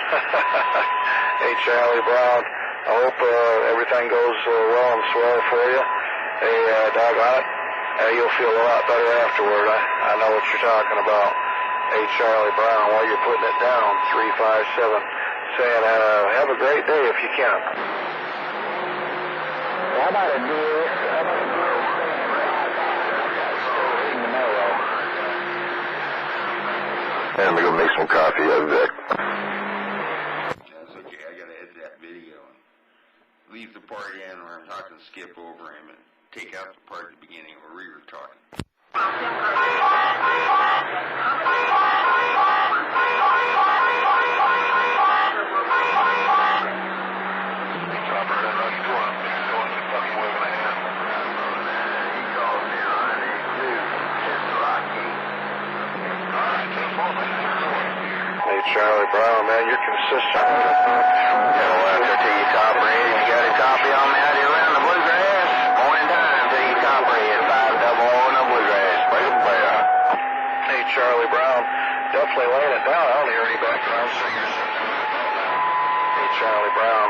man. Hey, Charlie Brown. I hope everything goes well and swell for you. Hey, doggone it. You'll feel a lot better afterward. I know what you're talking about. Hey, Charlie Brown, while you're putting it down, 357, saying have a great day if you can. How about a deal? And I'm going to go make some coffee. I'll be back. That's okay. I got to edit that video and leave the part in where I'm talking, skip over him, and take out the part at the beginning where we were talking. Hey, Charlie Brown, man, you're consistent. After till you top red, you got a copy on me out here around the bluegrass. Morning time till you top red, 500 on the bluegrass. Break a player. Hey, Charlie Brown, definitely laying it down. I don't hear any background singers. Hey, Charlie Brown,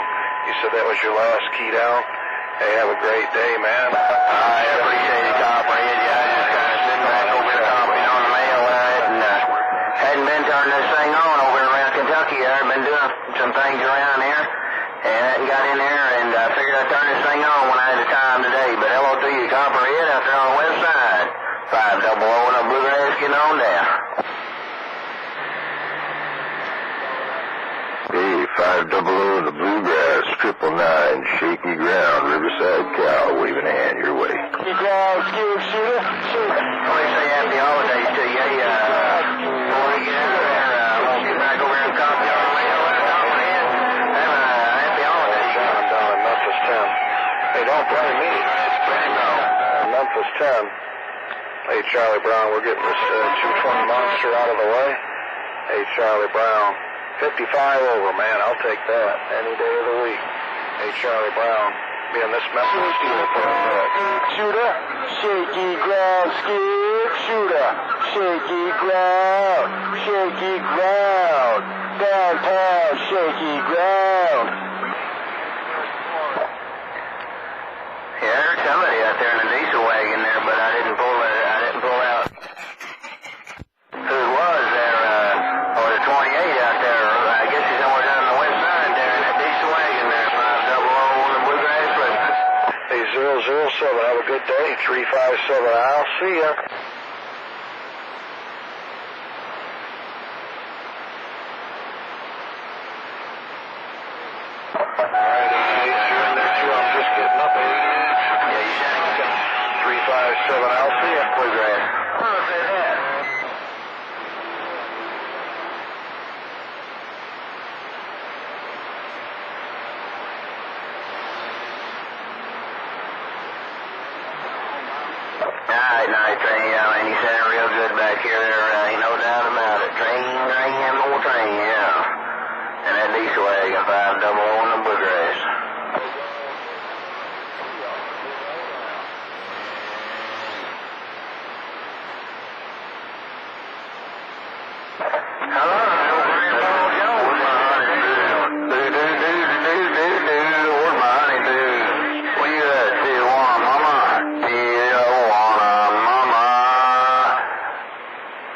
you said that was your last key down. Hey, have a great day, man. I appreciate it, top red. Yeah, I just kind of sitting back over here copying on the mail. Hadn't been turning this thing on over around Kentucky. I've been doing some things around here, and hadn't got in there, and I figured I'd turn this thing on when I had the time today. But hello to you, Copperhead, out there on the west side. 500 and a bluegrass getting on there. Hey, 500 and the bluegrass, 999, shaky ground, Riverside Cow, waving a hand your way. You ground, skid shooter, shoot. I want to say happy holidays to you. Before we get out of there, I'm going to get back over here and copy on the mail. Happy holidays. I'm down in Memphis 10. Hey, don't blame me. Memphis 10. Hey, Charlie Brown, we're getting this 220 monster out of the way. Hey, Charlie Brown, 55 over, man. I'll take that any day of the week. Hey, Charlie Brown, being this Memphis Steel Shooter, shaky ground, skid, shooter, shaky ground, downtown, shaky ground. Yeah, I heard somebody out there in a diesel wagon there, but I didn't pull out who it was there, or the 28 out there. I guess he's somewhere down on the west side there in that diesel wagon there, 500 on the bluegrass road. Hey, 007, have a good day. 357, I'll see ya. Alright, I'm just getting up. Yeah, you should. 357, I'll see ya. Bluegrass. Night train, yeah, man, you sound real good back here. There ain't no doubt about it. Train, more train, yeah. And that diesel wagon, 500 on the bluegrass. Hello, Grandpa Joe. Where's my honey boo? Where's my honey boo? Where you at, Tijuana, mama?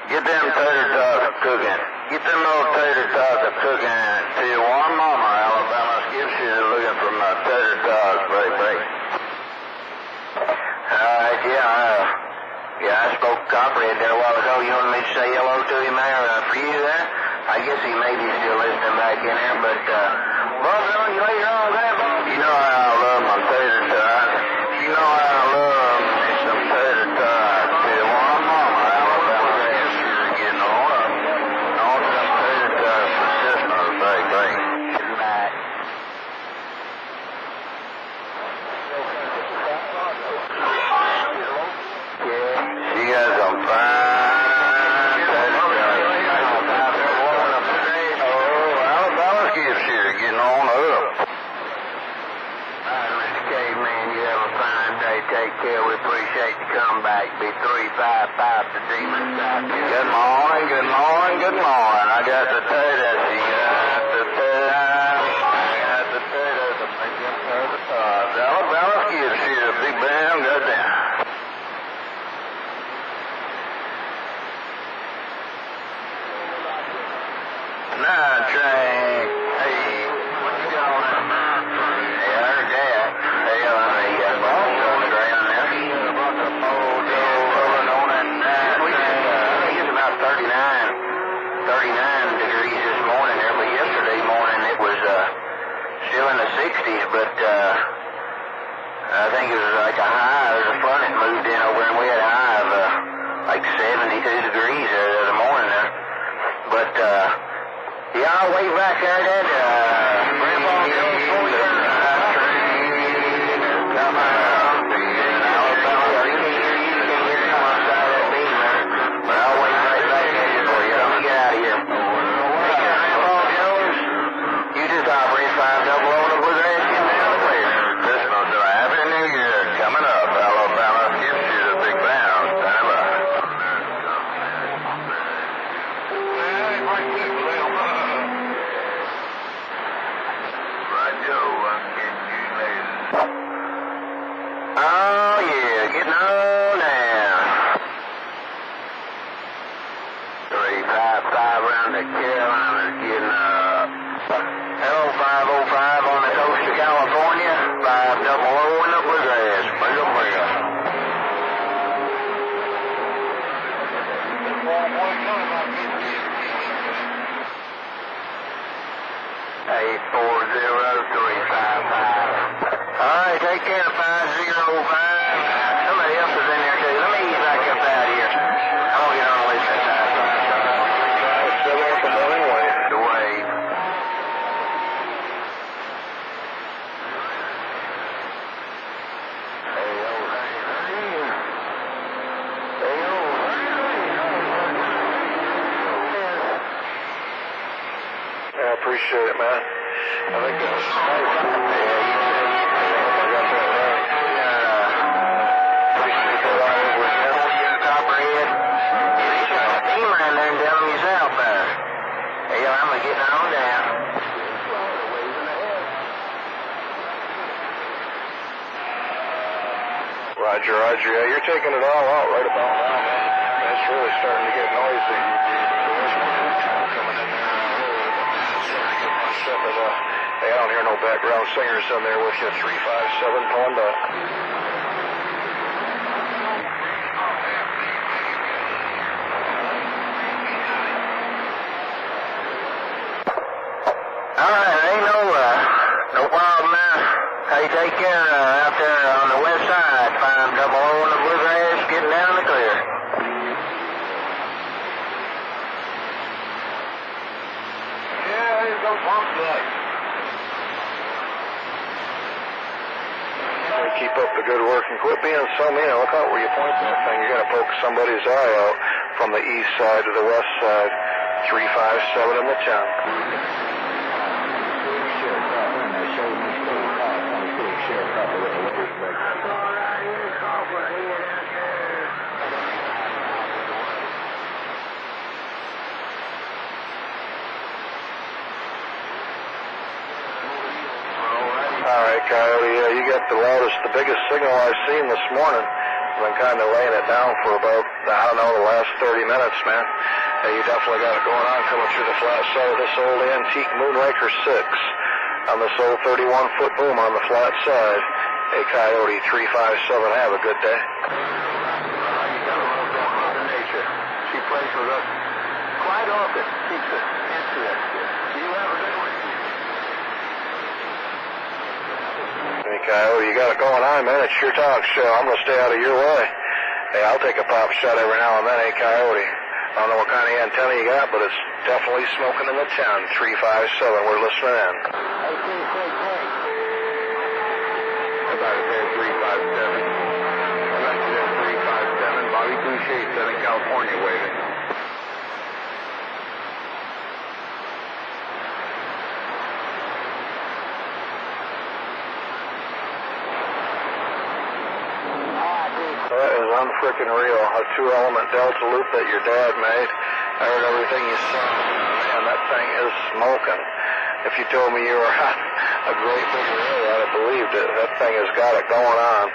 Get them tater tots cooking. Get them little tater tots cooking. Tijuana, mama, Alabama. Skip shooter looking for my tater tots, baby. Alright, yeah, I spoke to Copperhead there a while ago. You wanted me to say hello to him there for you there? I guess he may be still listening back in there, but, Bobby, on you later on, Grandpa. You know how I love my tater tots. You know how I love me some tater tots. Tijuana, mama, Alabama. Skip shooter getting on up. On some tater tots for Christmas, baby. Back. She got some fine tater tots. Oh, Alabama skip shooter getting on up. Alright, Mr. Caveman, you have a fine day. Take care. We appreciate the comeback. Be 355 to Demon South. Good morning. I got the tater. She got the 60s, but I think it was like a high. There's a front that moved in over, and we had a high of like 72 degrees the other morning there. But yeah, I'll wait back there, Dad. Grandpa Jones for you. Come on. Alabama, you can hear come outside that beam there. But I'll wait right back at you for you. Let me get out of here. Take care, Grandpa Jones. You just operate 500 on the bluegrass, getting down the clear. Listen, so Happy New Year coming up. Alabama gives you the big bounce. Stand by. Right, Joe, I'll catch you later. Oh, yeah, getting on down. 355 around the Carolinas, getting up. Hello, 505 on the coast of California, 500 in the bluegrass. Bring up, bring up. Eight 40355. All right, take care, 505. Somebody else is in there too. Let me back up out of here. I'm gonna get on the list that time. Still there from the way. The way. I appreciate it, man. I think that's Roger, Roger. Yeah, you're taking it all out right about now, man. It's really starting to get noisy. Coming in there. Starting to get much up. Hey, I don't hear no background singers in there with you. 357 pulling up. All right, ain't no problem now. Hey, take care out there on the west side. 500 on the bluegrass, getting down the clear. Yeah, he's go pump that. Keep up the good work and quit being so mean. Look out where you point that thing. You got to poke somebody's eye out from the east side to the west side. 357 in the 10. All right, Coyote, yeah, you got the loudest, the biggest signal I've seen this morning. I've been kind of laying it down for about, I don't know, the last 30 minutes, man. Hey, you definitely got it going on coming through the flat side of this old antique Moonraker 6 on this old 31-foot boom on the flat side. Hey, Coyote 357, have a good day. She plays with us quite often. Keeps us interested. You have a good one. Hey, Coyote, you got it going on, man. It's your talk show. I'm going to stay out of your way. Hey, I'll take a pop shot every now and then. Hey, Coyote, I don't know what kind of antenna you got, but it's definitely smoking in the 10. 357, we're listening in. About a 357. I'd like to say 357. Bobby Boucher, Southern California, waving. That is unfrickin' real. A 2-element Delta loop that your dad made. I heard everything you said. Man, that thing is smoking. If you told me you were a great big array, I'd have believed it. That thing has got it going on.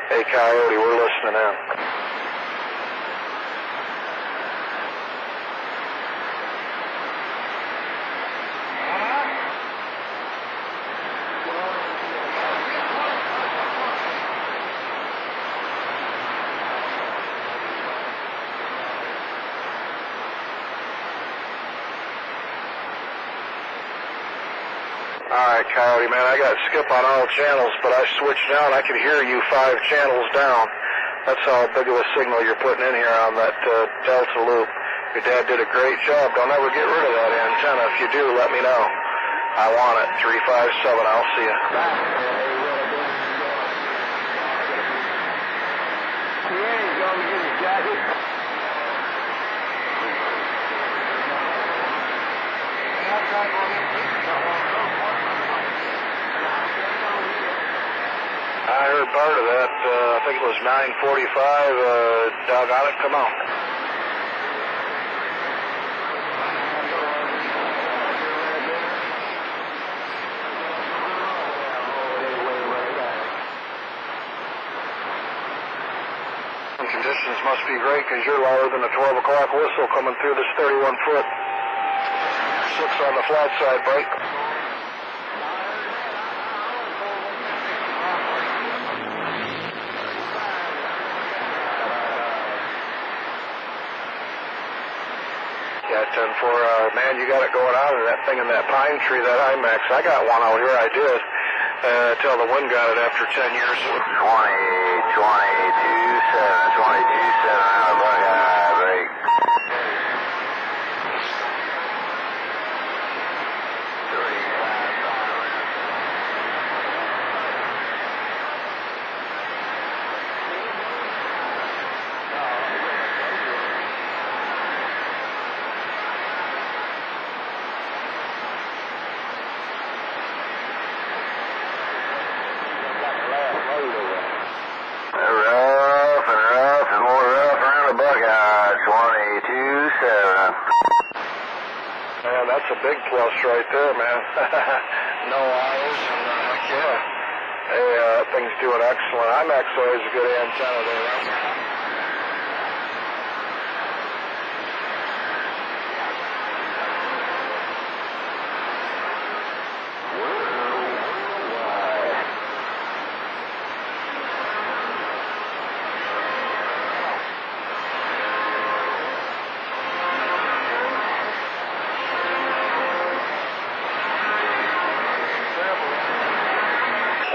Hey, Coyote, we're listening in. Alright, Coyote, man, I got skip on all channels, but I switched down. I could hear you 5 channels down. That's how big of a signal you're putting in here on that Delta loop. Your dad did a great job. Don't ever get rid of that antenna. If you do, let me know. I want it. 357. I'll see you. I heard part of that. I think it was 9:45. Doggone it, come on. Conditions must be great because you're louder than a 12 o'clock whistle coming through this 31 foot. 6 on the flat side brake. Yeah, 10-4, man, you got it going on in that thing in that pine tree, that IMAX. I got one out here, I did, till the wind got it after 10 years. 22-7 out of Buckeye, break. Man, that's a big plus right there, man. No hours, and yeah. Hey, that thing's doing excellent. IMAX always a good antenna there, right?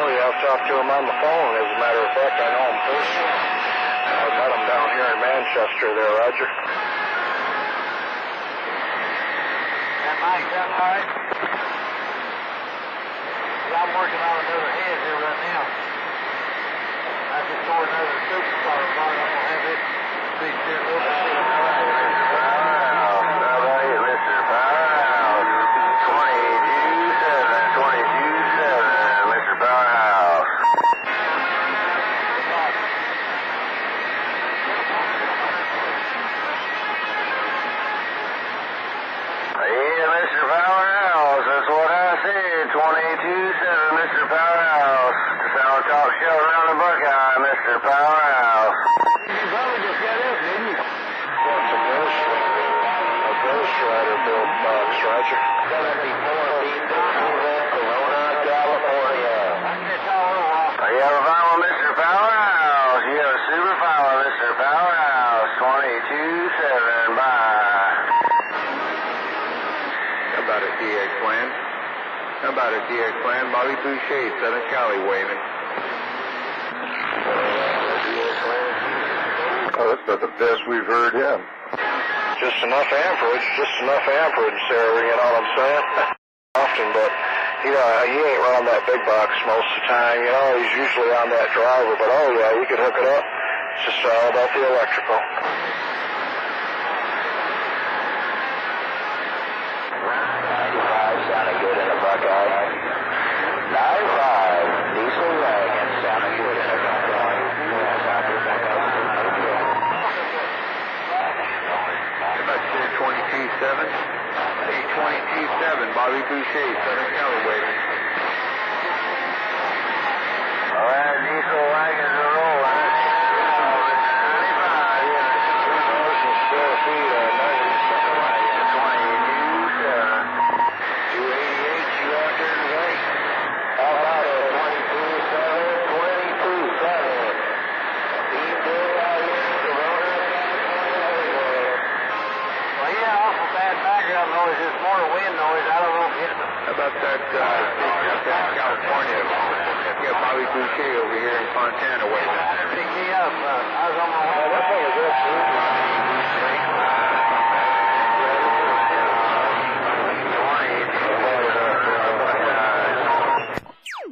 I've talked to him on the phone. As a matter of fact, I know him personally. I met him down here in Manchester there, Roger. That Mike, that right? I'm working on another head here right now. I just saw another superstar part. I'm going to have it fixed here a little bit. How about a DEC plan? BobbyBougher, Southern Cali waving. Oh, that's about the best we've heard him. Just enough amperage there, you know what I'm saying? Often, but he ain't running that big box most of the time, you know, he's usually on that driver, but oh yeah, you could hook it up. It's just all about the electrical. Sounded good in a Buckeye. 95, diesel wagon, sounded good in a Buckeye. About 22-7? 22-7, BobbyBougher, Southern Cali waving. All right, diesel wagons are rolling. 95, yeah. Motion still feet, Well, yeah, awful bad background. some noise this morning, wind noise. I don't know if it's... How about that, California? Yeah, Bobby Boucher over here in Fontana waving. Pick me up. I was on my way. That thing is absolutely...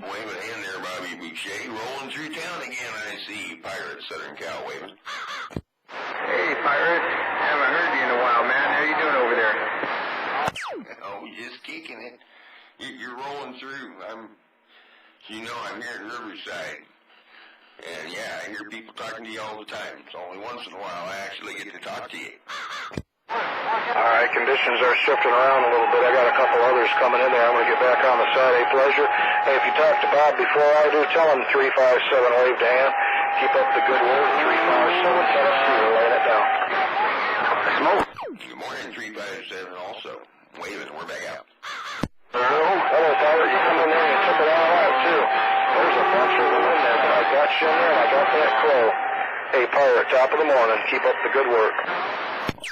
Waving in there, Bobby Boucher. Rolling through town again, I see. Pirate Southern Cal waving. Hey, Pirate. Haven't heard you in a while, man. How you doing over there? Oh, just kicking it. You're rolling through. I'm here in Riverside. And yeah, I hear people talking to you all the time. It's only once in a while I actually get to talk to you. All right, conditions are shifting around a little bit. I got a couple others coming in there. I'm going to get back on the side. A pleasure. Hey, if you talk to Bob before I do, tell him 357 wave to him. Keep up the good work. 357 Tennessee. We're laying it down. Smoke. Good morning, 357 also. Waving. We're back out. Hello, Pirate. You come in there and you took it all out, too. There's a bunch of them in there, but I got you in there and I got that crow. Hey, Pirate, top of the morning. Keep up the good work.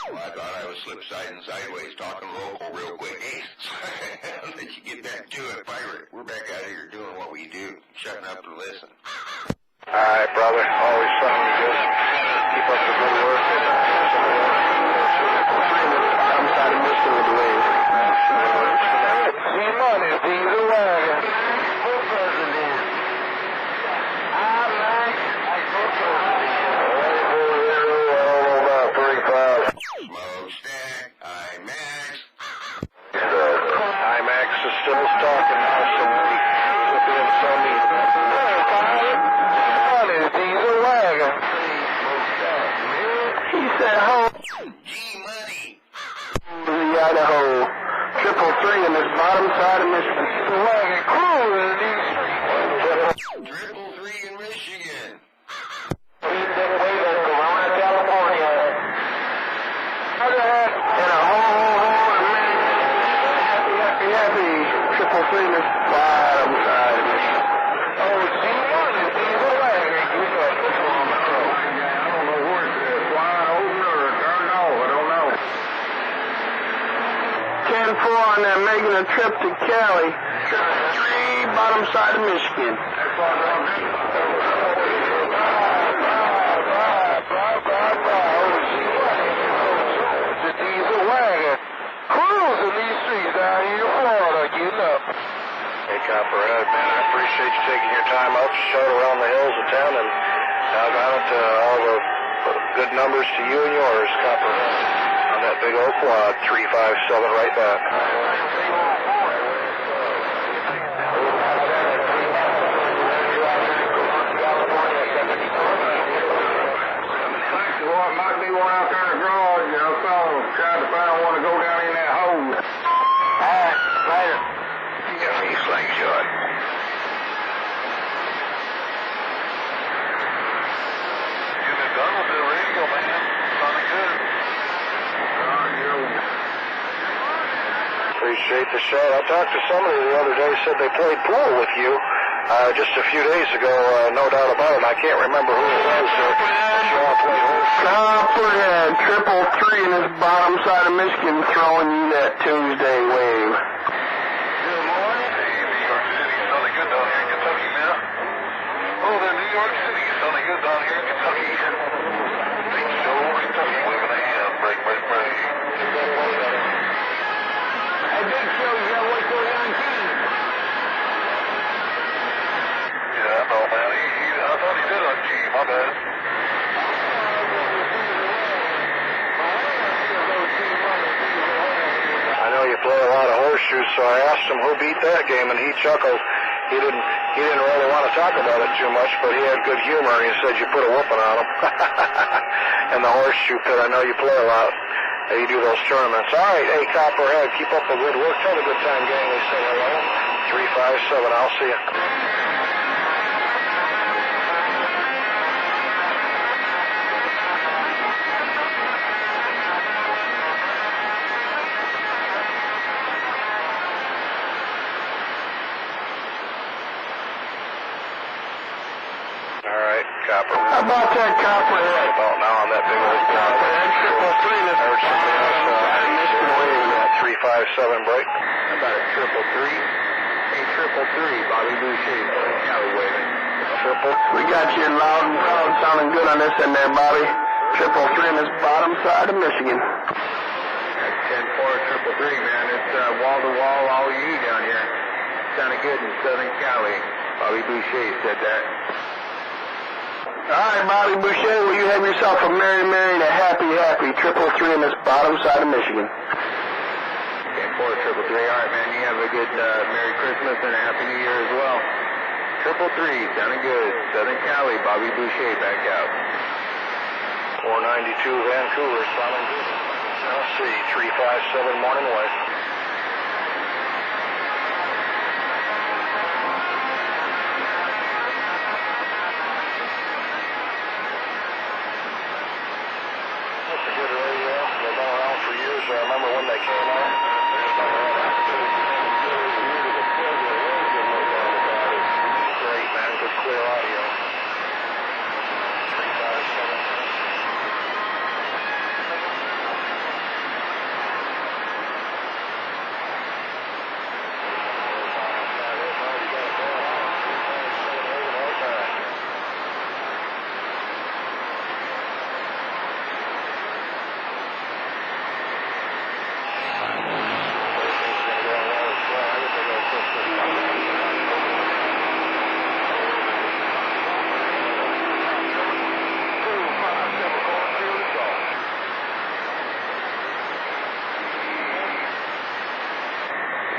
Well, I thought I was slip side and sideways talking local real quick. Hey, let you get back to it, Pirate. We're back out here doing what we do, shutting up to listen. All right, brother. Always something good. Keep up the good work. I'm trying to miss it with the wave. Money, these are wagon. For president. I like for president. Smokestack, IMAX. IMAX is still talking now, so we'll be in some meeting. Money, these are wagon. He said, ho. G-Money. The Idaho. 333 in this bottom side of Michigan. The wagon cruising these streets. 333 in Michigan. Corona, California. And a happy. 333 in this bottom side of Michigan. Oh, G-Money, these are wagon. I don't know where it's flying open or turned off. I don't know. 10-4 on that, making a trip to Cali. 3 bottom side of Michigan. The diesel wagon cruising these streets down here in Florida, getting up. Hey, Copperhead, man, I appreciate you taking your time out to show around the hills of town, and I've got all the good numbers to you and yours, Copperhead. On that big old quad, 357 right back. Well, it might be one out there in the garage. I saw him trying to find one to go down in that hole. All right, later. You got me a slingshot. You've done with the radio, man. Sounding good. Appreciate the shout. I talked to somebody the other day, said they played pool with you just a few days ago, no doubt about it. I can't remember who it was. You all played horse. Copperhead, 333 in this bottom side of Michigan, throwing you that Tuesday wave. Good morning. Hey, New York City, sounding good down here in Kentucky, man. Oh, the New York City, sounding good down here in Kentucky. Big show, Kentucky, waving a hand, break. Hey, Big Show, you gotta wait till 19. Yeah, I know, man. I thought he did on G, my bad. I know you play a lot of horseshoes, so I asked him who beat that game, and he chuckled. He didn't really want to talk about it too much, but he had good humor, and he said you put a whooping on him. And the horseshoe pit, I know you play a lot. You do those tournaments. All right, hey, Copperhead, keep up the good work. Tell the Good Time Gang we say hello. 357, I'll see you. All right, Copperhead. How about that Copperhead? About now on that big old Copperhead. 333 in this Michigan wave at 357. 357 break. About a 333. Hey, 333, BobbyBougher, Southern Cali waving. We got you loud and proud, sounding good on this end there, Bobby. 333 in this bottom side of Michigan. That's 10-4, 333, man. It's wall to wall, all you need down here. Sounding good in Southern Cali. BobbyBougher said that. All right, BobbyBougher, will you have yourself a merry and a happy 333 in this bottom side of Michigan? 10-4, 333. All right, man. You have a good Merry Christmas and a Happy New Year as well. 333, sounding good. Southern Cali, BobbyBougher back out. 492 Vancouver, sounding good. Let's see, 357 morning west. That's a good radio. They've been around for years. I remember when they came out. Great, man. Good clear audio. 357.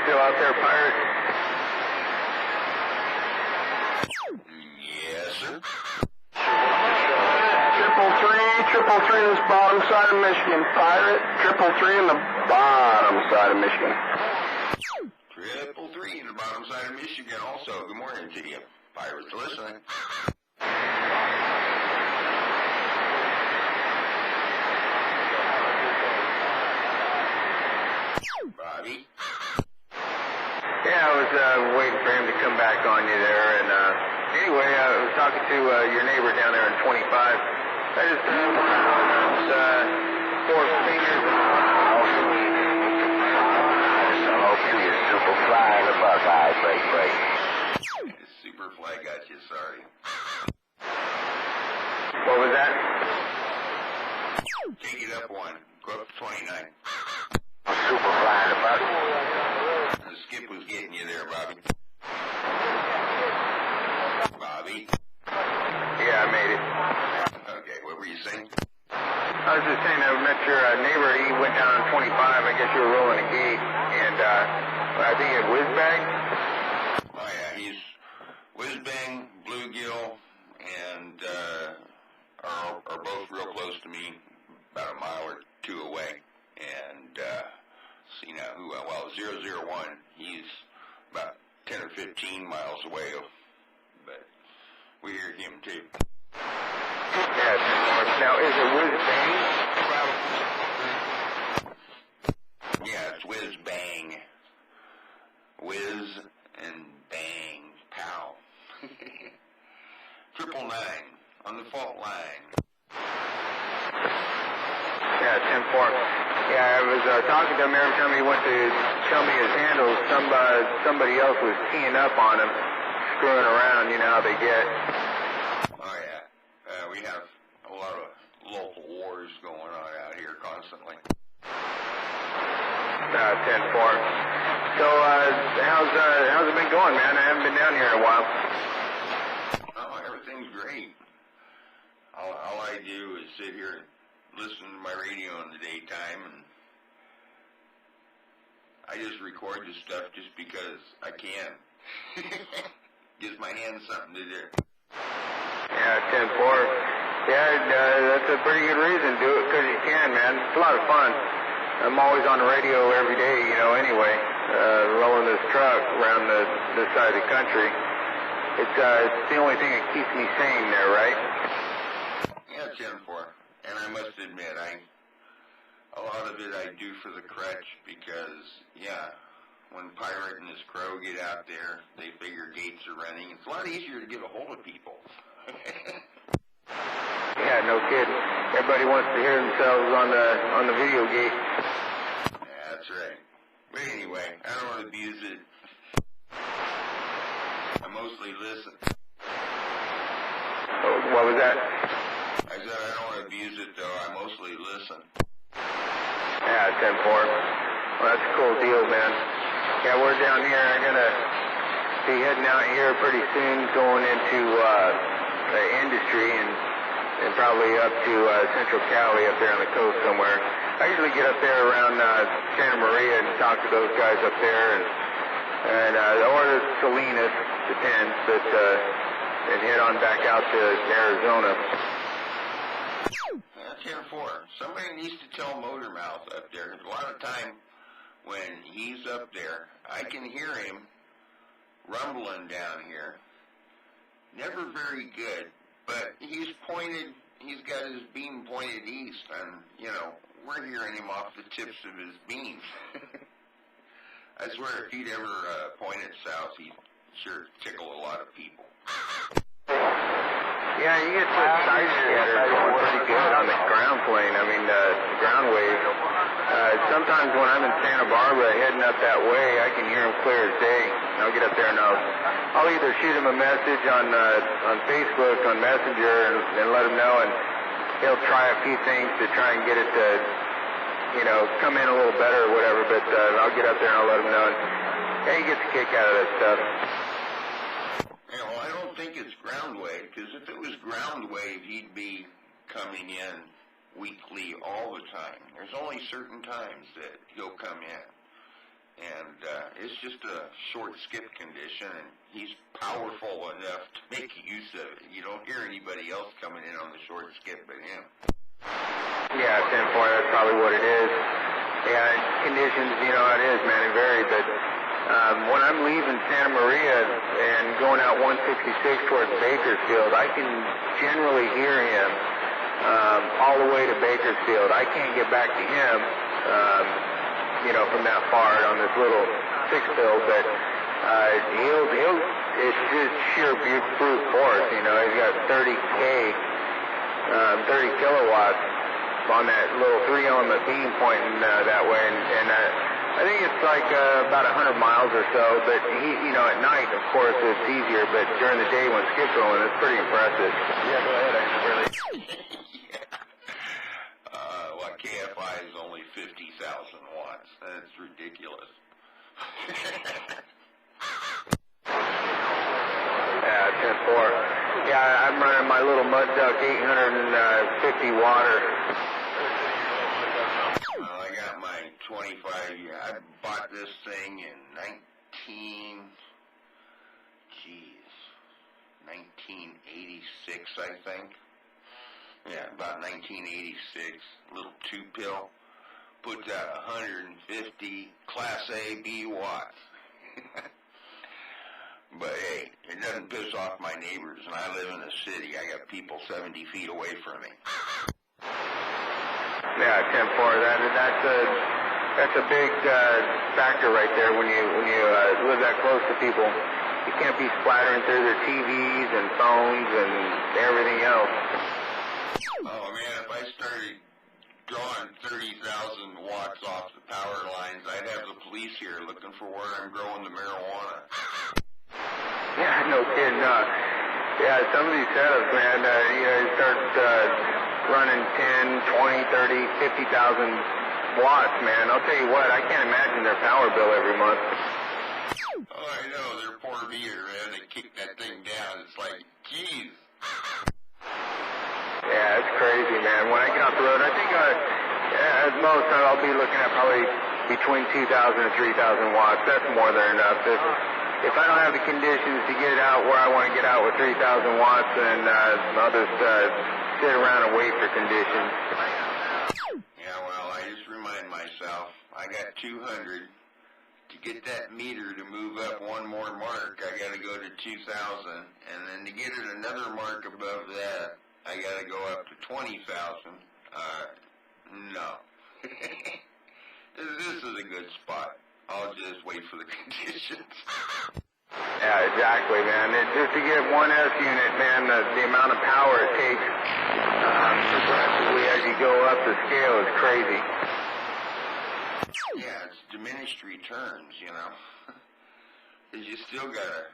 Still out there, Pirate? Yes, sir. 333 in this bottom side of Michigan. Pirate, 333 in the bottom side of Michigan. 333 in the bottom side of Michigan also. Good morning to you. Pirates listening. Bobby? Yeah, I was waiting for him to come back on you there. And anyway, I was talking to your neighbor down there in 25. I just four fingers. Hello to you, Superfly in the Buckeye, break. Superfly got you, sorry. What was that? Take it up one. Go up to 29. Superfly in the Buckeye. The skip was getting you there, Bobby. Bobby? Yeah, I made it. Okay, what were you saying? I was just saying I met your neighbor. He went down on 25. I guess you were rolling a gate. And I think it Whizbang. Oh, yeah, he's Whizbang, Bluegill, and are both real close to me, about a mile or two away. And see now who, well, 001, he's about 10 or 15 miles away, but we hear him too. Yes. Now, is it Whizbang? Yeah, it's Whiz Bang. Whiz and bang. Pow. 999 on the fault line. Yeah, 10-4. Yeah, I was talking to him every time he went to tell me his handles. Somebody else was teeing up on him, screwing around. You know how they get. Oh, yeah. We have a lot of local wars going on out here constantly. 10-4. So, how's it been going, man? I haven't been down here in a while. Oh, everything's great. All I do is sit here and listen to my radio in the daytime, and I just record this stuff just because I can. Gives my hands something to do. Yeah, 10-4. Yeah, that's a pretty good reason. Do it because you can, man. It's a lot of fun. I'm always on the radio every day, you know, anyway, rolling this truck around this side of the country. It's the only thing that keeps me sane there, right? Yeah, 10-4. And I must admit, a lot of it I do for the crutch because, yeah, when Pirate and his crew get out there, they figure gates are running. It's a lot easier to get a hold of people. Yeah, no kidding. Everybody wants to hear themselves on the video gate. That's right. But anyway, I don't abuse it. I mostly listen. What was that? I said I don't abuse it, though. I mostly listen. Yeah, 10-4. Well, that's a cool deal, man. Yeah, we're down here. I'm going to be heading out here pretty soon, going into the industry and probably up to Central Cali up there on the coast somewhere. I usually get up there around Santa Maria and talk to those guys up there, and or Salinas, depends, but and head on back out to Arizona. 10-4. Somebody needs to tell Motormouth up there. A lot of time when he's up there, I can hear him rumbling down here. Never very good, but he's pointed. He's got his beam pointed east, and you know we're hearing him off the tips of his beams. I swear, if he'd ever pointed south, he'd sure tickle a lot of people. Yeah, you get the side scatter going pretty good on the ground plane. I mean, ground wave. Sometimes when I'm in Santa Barbara heading up that way, I can hear them clear as day. And I'll get up there and I'll either shoot him a message on Facebook, on Messenger, and let him know, and he'll try a few things to try and get it to, you know, come in a little better or whatever, but I'll get up there and I'll let him know. And he gets a kick out of that stuff. Yeah, well, I don't think it's ground wave, because if it was ground wave, he'd be coming in weekly all the time. There's only certain times that he'll come in. And it's just a short skip condition, and he's powerful enough to make use of it. You don't hear anybody else coming in on the short skip but him. Yeah, 10-4, that's probably what it is. Yeah, conditions, you know how it is, man, it varies, but when I'm leaving Santa Maria and going out 166 towards Bakersfield, I can generally hear him all the way to Bakersfield. I can't get back to him, you know, from that far on this little six-bill, but it's just sheer brute force, you know. He's got 30 kilowatts on that little three-element beam pointing that way, and I think it's like about 100 miles or so, but you know, at night, of course, it's easier, but during the day when skip's rolling, it's pretty impressive. Yeah, go ahead, really. Well, KFI is only 50,000 watts. That's ridiculous. Yeah, 10-4. Yeah, I'm running my little mud duck 850 water. I got my 25 year. I bought this thing in 1986, I think. Yeah, about 1986. Little 2-pill. Puts out 150 Class A B watts. But hey, it doesn't piss off my neighbors, and I live in a city. I got people 70 feet away from me. Yeah, 10-4. That's a big factor right there when you live that close to people. You can't be splattering through their TVs and phones and everything else. Oh man, if I started drawing 30,000 watts off the power lines, I'd have the police here looking for where I'm growing the marijuana. Yeah, no kidding. Yeah, some of these setups, man, you know, you start running 10, 20, 30, 50,000 watts, man. I'll tell you what, I can't imagine their power bill every month. Oh, I know, they're poor meter, man. They kick that thing down. It's like, geez. Yeah, it's crazy, man. When I get off the road, I think at most I'll be looking at probably between 2,000 and 3,000 watts. That's more than enough. If I don't have the conditions to get it out where I want to get out with 3,000 watts, then I'll just sit around and wait for conditions. Yeah, well, I just remind myself, I got 200. To get that meter to move up one more mark, I got to go to 2,000. And then to get it another mark above that, I got to go up to 20,000. No. This is a good spot. I'll just wait for the conditions. Yeah, exactly, man. Just to get one S unit, man, the amount of power it takes progressively as you go up the scale is crazy. Yeah, it's diminished returns, you know. Because you still got to,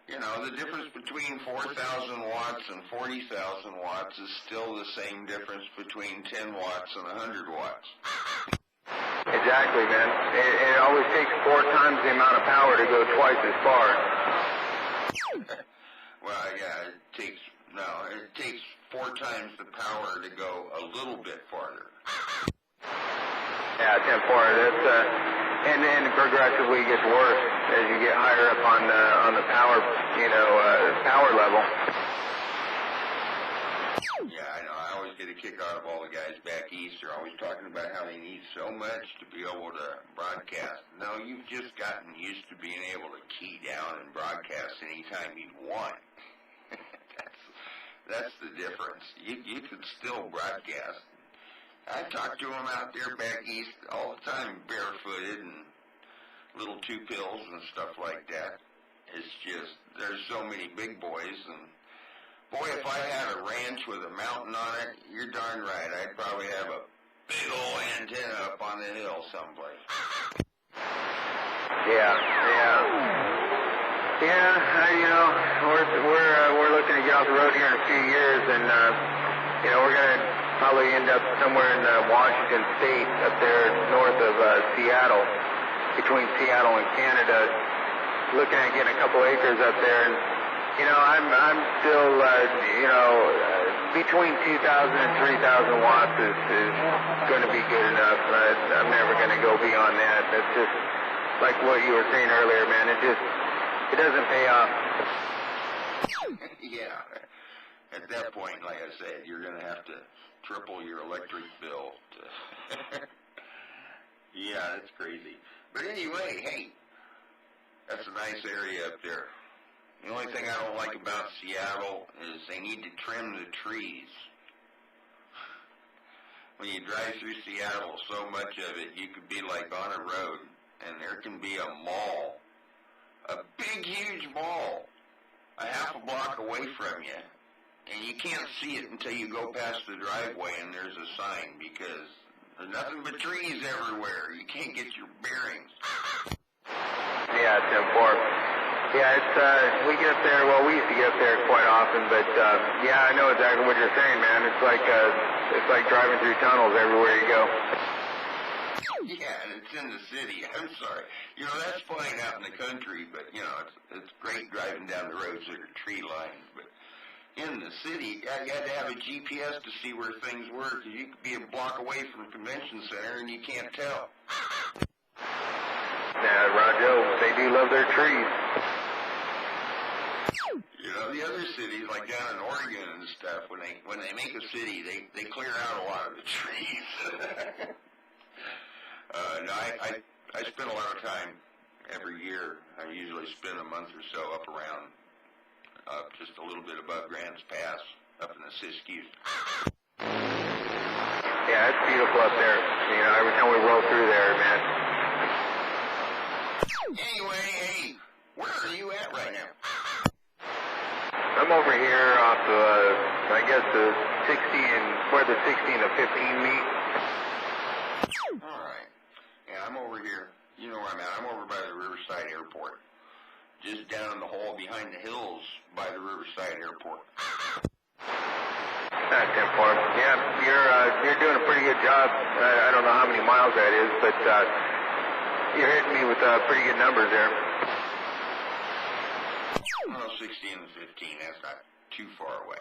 you know, the difference between 4,000 watts and 40,000 watts is still the same difference between 10 watts and 100 watts. Exactly, man. It always takes 4 times the amount of power to go twice as far. Well, yeah, it takes 4 times the power to go a little bit farther. Yeah, 10 farther. That's and then progressively gets worse as you get higher up on the power, power level. Yeah, I know. I always get a kick out of all the guys back east. They're always talking about how they need so much to be able to broadcast. No, you've just gotten used to being able to key down and broadcast anytime you want. That's the difference. You could still broadcast. I talk to them out there back east all the time, barefooted and little 2 pills and stuff like that. It's just, there's so many big boys, and boy, if I had a ranch with a mountain on it, you're darn right, I'd probably have a big old antenna up on the hill someplace. Yeah. We're looking to get off the road here in a few years, and we're gonna probably end up somewhere in Washington State, up there north of Seattle, between Seattle and Canada, looking at getting a couple acres up there. And I'm still between 2,000 and 3,000 watts is going to be good enough. I'm never going to go beyond that. That's just like what you were saying earlier, man. It doesn't pay off. Yeah. At that point, like I said, you're going to have to triple your electric bill. Yeah, that's crazy. But anyway, hey, that's a nice area up there. The only thing I don't like about Seattle is they need to trim the trees. When you drive through Seattle, so much of it, you could be like on a road, and there can be a mall, a big, huge mall, a half a block away from you. And you can't see it until you go past the driveway and there's a sign, because there's nothing but trees everywhere. You can't get your bearings. Yeah, it's important. Yeah, we get up there, well, we used to get up there quite often, but yeah, I know exactly what you're saying, man. It's like driving through tunnels everywhere you go. Yeah, and it's in the city. I'm sorry. That's fine out in the country, but, it's great driving down the roads that are tree lined, but in the city, you had to have a GPS to see where things were, because you could be a block away from the convention center and you can't tell. Yeah, Roger, they do love their trees. The other cities, like down in Oregon and stuff, when they make a city, they clear out a lot of the trees. No, I spend a lot of time every year. I usually spend a month or so up around, just a little bit above Grants Pass, up in the Siskiyou. Yeah, it's beautiful up there. Every time we roll through there, man. Anyway, hey, where are you at right now? I'm over here off I guess where the 16 and 15 meet. All right. Yeah, I'm over here. You know where I'm at. I'm over by the Riverside Airport. Just down in the hole behind the hills by the Riverside Airport. That's important. Yeah, you're doing a pretty good job. I don't know how many miles that is, but you're hitting me with pretty good numbers there. Well, 16 and 15, that's not too far away.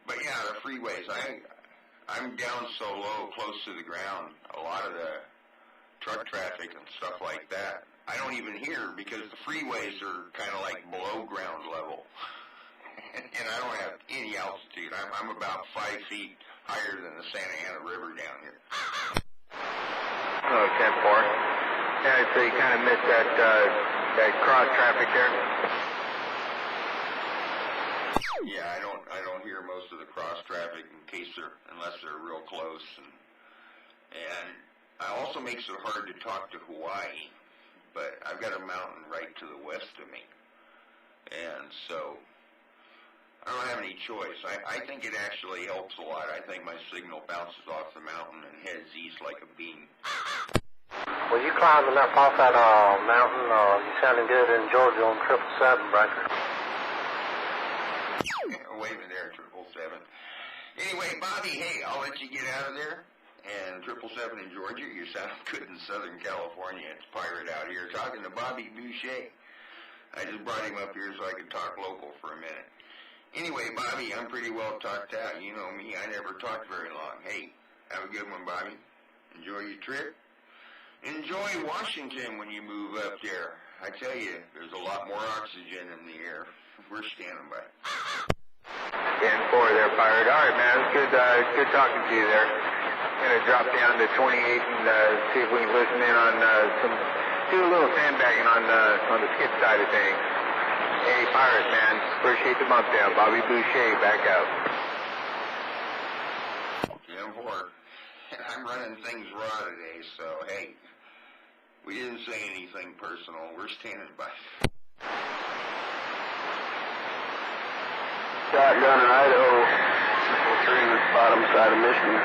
But yeah, the freeways, I'm down so low, close to the ground, a lot of the truck traffic and stuff like that, I don't even hear, because the freeways are kind of like below ground level. And I don't have any altitude. I'm about 5 feet higher than the Santa Ana River down here. Oh, 10-4. Yeah, so you kind of missed that cross traffic there. Yeah, I don't hear most of the cross traffic unless they're real close, and it also makes it hard to talk to Hawaii. But I've got a mountain right to the west of me, and so I don't have any choice. I think it actually helps a lot. I think my signal bounces off the mountain and heads east like a beam. Well, Well, you climbing up off that mountain? You sounding good in Georgia on 777 breaker. Waving there, 777. Anyway, Bobby, hey, I'll let you get out of there. And 777 in Georgia, you sound good in Southern California. It's pirate out here. Talking to BobbyBougher. I just brought him up here so I could talk local for a minute. Anyway, Bobby, I'm pretty well talked out. You know me, I never talked very long. Hey, have a good one, Bobby. Enjoy your trip. Enjoy Washington when you move up there. I tell you, there's a lot more oxygen in the air. We're standing by. 10-4 there, Pirate. All right, man. It's good talking to you there. Gonna drop down to 28 and see if we can listen in on do a little sandbagging on the skid side of things. Hey, Pirate, man. Appreciate the bump down. BobbyBougher back out. 10-4. I'm running things raw today, so hey, we didn't say anything personal. We're standing by. Shotgun in Idaho, 3 bottom side of Michigan.